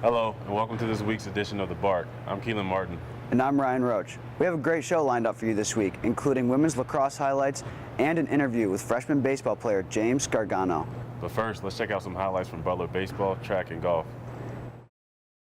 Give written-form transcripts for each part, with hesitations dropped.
Hello, and welcome to this week's edition of The Bark. I'm Kelan Martin. And I'm Ryan Roach. We have a great show lined up for you this week, including women's lacrosse highlights and an interview with freshman baseball player James Gargano. But first, let's check out some highlights from Butler baseball, track, and golf.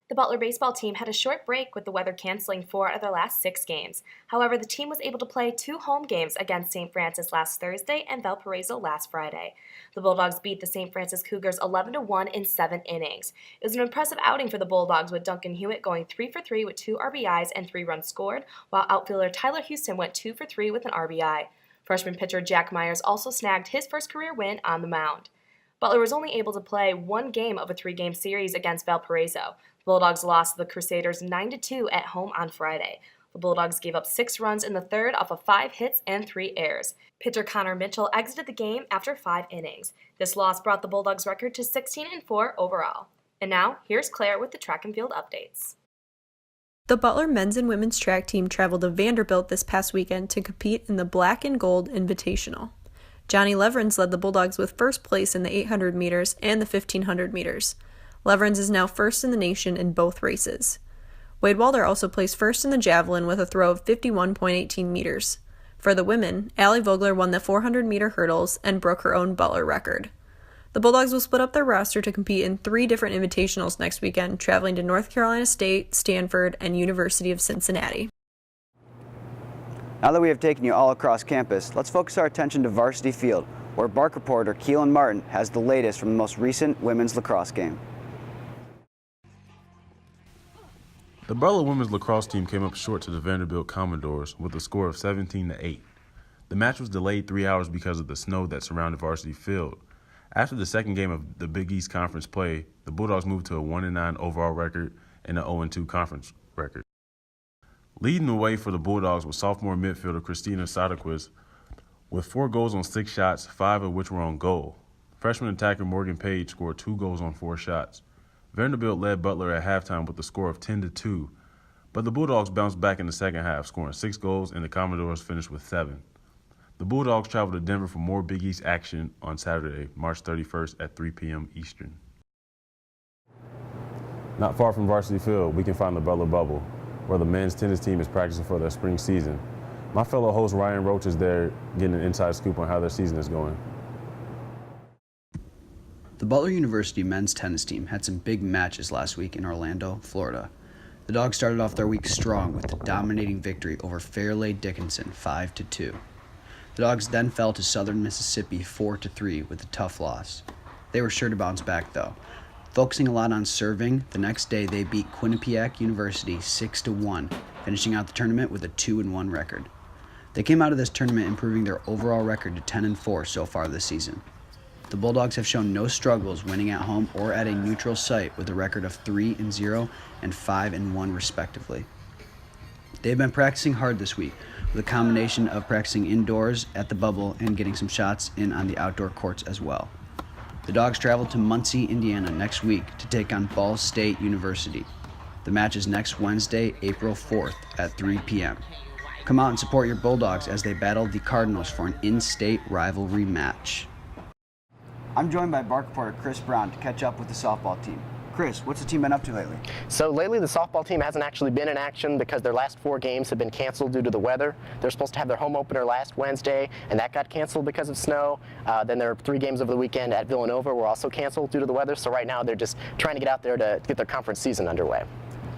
The Butler baseball team had a short break with the weather canceling 4 out of their last 6 games. However, the team was able to play 2 home games against St. Francis last Thursday and Valparaiso last Friday. The Bulldogs beat the St. Francis Cougars 11-1 in 7 innings. It was an impressive outing for the Bulldogs, with Duncan Hewitt going 3 for 3 with 2 RBIs and 3 runs scored, while outfielder Tyler Houston went 2 for 3 with an RBI. Freshman pitcher Jack Myers also snagged his first career win on the mound. Butler was only able to play 1 game of a 3-game series against Valparaiso. The Bulldogs lost to the Crusaders 9-2 at home on Friday. The Bulldogs gave up 6 runs in the third off of 5 hits and 3 errors. Pitcher Connor Mitchell exited the game after 5 innings. This loss brought the Bulldogs' record to 16-4 overall. And now, here's Claire with the track and field updates. The Butler men's and women's track team traveled to Vanderbilt this past weekend to compete in the Black and Gold Invitational. Johnny Leverins led the Bulldogs with first place in the 800 meters and the 1500 meters. Leverins is now first in the nation in both races. Wade Walder also placed first in the javelin with a throw of 51.18 meters. For the women, Allie Vogler won the 400-meter hurdles and broke her own Butler record. The Bulldogs will split up their roster to compete in 3 different invitationals next weekend, traveling to North Carolina State, Stanford, and University of Cincinnati. Now that we have taken you all across campus, let's focus our attention to Varsity Field, where Bark reporter Kelan Martin has the latest from the most recent women's lacrosse game. The Butler women's lacrosse team came up short to the Vanderbilt Commodores with a score of 17-8. The match was delayed 3 hours because of the snow that surrounded Varsity Field. After the second game of the Big East Conference play, the Bulldogs moved to a 1-9 overall record and an 0-2 conference record. Leading the way for the Bulldogs was sophomore midfielder Christina Soderquist with 4 goals on 6 shots, 5 of which were on goal. Freshman attacker Morgan Page scored 2 goals on 4 shots. Vanderbilt led Butler at halftime with a score of 10-2, but the Bulldogs bounced back in the second half, scoring 6 goals, and the Commodores finished with 7. The Bulldogs traveled to Denver for more Big East action on Saturday, March 31st at 3 p.m. Eastern. Not far from Varsity Field, we can find the Butler Bubble, where the men's tennis team is practicing for their spring season. My fellow host Ryan Roach is there getting an inside scoop on how their season is going. The Butler University men's tennis team had some big matches last week in Orlando, Florida. The Dogs started off their week strong with a dominating victory over Fairleigh Dickinson 5-2. The Dogs then fell to Southern Mississippi 4-3 with a tough loss. They were sure to bounce back though. Focusing a lot on serving, the next day they beat Quinnipiac University 6-1, finishing out the tournament with a 2-1 record. They came out of this tournament improving their overall record to 10-4 so far this season. The Bulldogs have shown no struggles winning at home or at a neutral site with a record of 3-0 and 5-1 respectively. They've been practicing hard this week with a combination of practicing indoors at the bubble and getting some shots in on the outdoor courts as well. The Dogs travel to Muncie, Indiana next week to take on Ball State University. The match is next Wednesday, April 4th at 3 p.m. Come out and support your Bulldogs as they battle the Cardinals for an in-state rivalry match. I'm joined by Bark reporter Chris Brown to catch up with the softball team. Chris, what's the team been up to lately? So lately the softball team hasn't actually been in action because their last 4 games have been canceled due to the weather. They're supposed to have their home opener last Wednesday, and that got canceled because of snow. Then their 3 games over the weekend at Villanova were also canceled due to the weather. So right now they're just trying to get out there to get their conference season underway.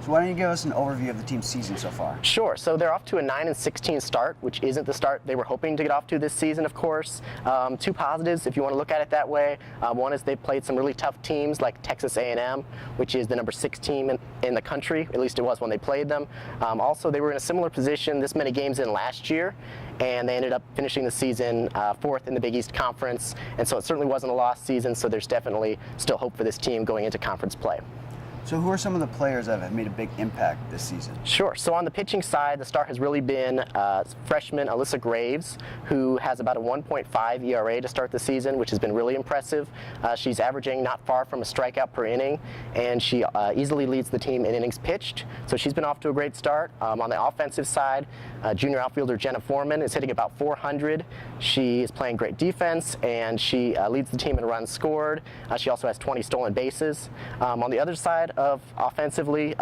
So why don't you give us an overview of the team's season so far? Sure. So they're off to a 9-16 start, which isn't the start they were hoping to get off to this season, of course. 2 positives, if you want to look at it that way. One is they've played some really tough teams like Texas A&M, which is the number 6 team in the country. At least it was when they played them. Also, they were in a similar position this many games in last year, and they ended up finishing the season 4th in the Big East Conference. And so it certainly wasn't a lost season, so there's definitely still hope for this team going into conference play. So who are some of the players that have made a big impact this season? Sure. So on the pitching side, the star has really been freshman Alyssa Graves, who has about a 1.5 ERA to start the season, which has been really impressive. She's averaging not far from a strikeout per inning, and she easily leads the team in innings pitched. So she's been off to a great start. On the offensive side, junior outfielder Jenna Foreman is hitting about 400. She is playing great defense, and she leads the team in runs scored. She also has 20 stolen bases. On the other side, of offensively.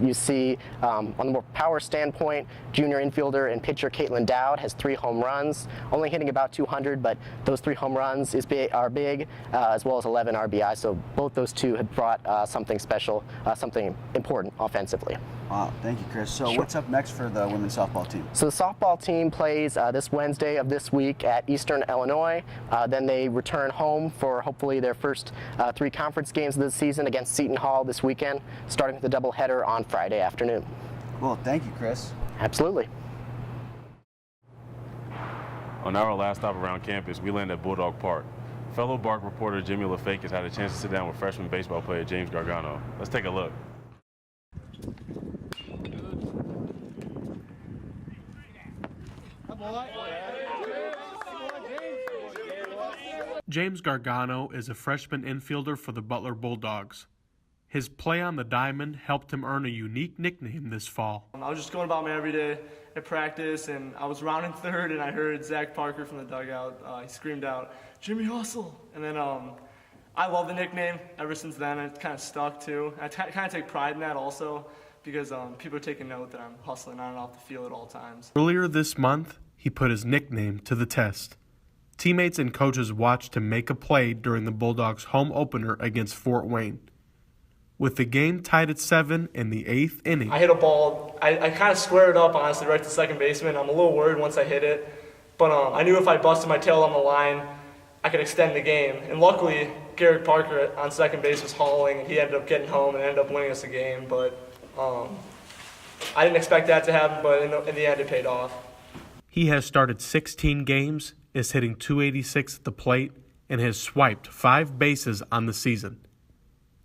You see on the more power standpoint, junior infielder and pitcher Caitlin Dowd has 3 home runs, only hitting about 200, but those 3 home runs are big, as well as 11 RBI. So both those two have brought something special, something important offensively. Wow, thank you, Chris. So what's up next for the women's softball team? So the softball team plays this Wednesday of this week at Eastern Illinois. Then they return home for hopefully their first 3 conference games of the season against Seton Hall this weekend, starting with a doubleheader on Friday afternoon. Well, thank you, Chris. Absolutely. On our last stop around campus, we landed at Bulldog Park. Fellow Bark reporter Jimmy LaFake had a chance to sit down with freshman baseball player James Gargano. Let's take a look. James Gargano is a freshman infielder for the Butler Bulldogs. His play on the diamond helped him earn a unique nickname this fall. I was just going about my everyday at practice, and I was rounding third, and I heard Zach Parker from the dugout. He screamed out, "Jimmy Hustle!" And then I love the nickname. Ever since then, it kind of stuck too. I kind of take pride in that also, because people are taking note that I'm hustling on and off the field at all times. Earlier this month, he put his nickname to the test. Teammates and coaches watched him make a play during the Bulldogs' home opener against Fort Wayne. With the game tied at 7 in the 8th inning, I hit a ball. I kind of squared it up, honestly, right to second baseman. I'm a little worried once I hit it, but I knew if I busted my tail on the line, I could extend the game. And luckily, Garrett Parker on second base was hauling, and he ended up getting home and ended up winning us the game. But I didn't expect that to happen, but in the end, it paid off. he has started 16 games, is hitting .286 at the plate, and has swiped 5 bases on the season.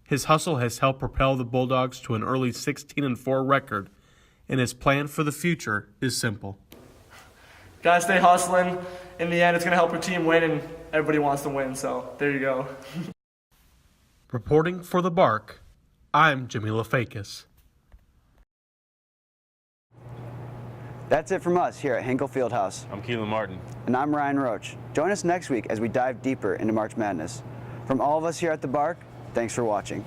His hustle has helped propel the Bulldogs to an early 16-4 record, and his plan for the future is simple. Gotta stay hustling. In the end, it's gonna help your team win, and everybody wants to win, so there you go. Reporting for the Bark, I'm Jimmy LaFakis. That's it from us here at Hinkle Fieldhouse. I'm Kelan Martin. And I'm Ryan Roach. Join us next week as we dive deeper into March Madness. From all of us here at the Bark, thanks for watching.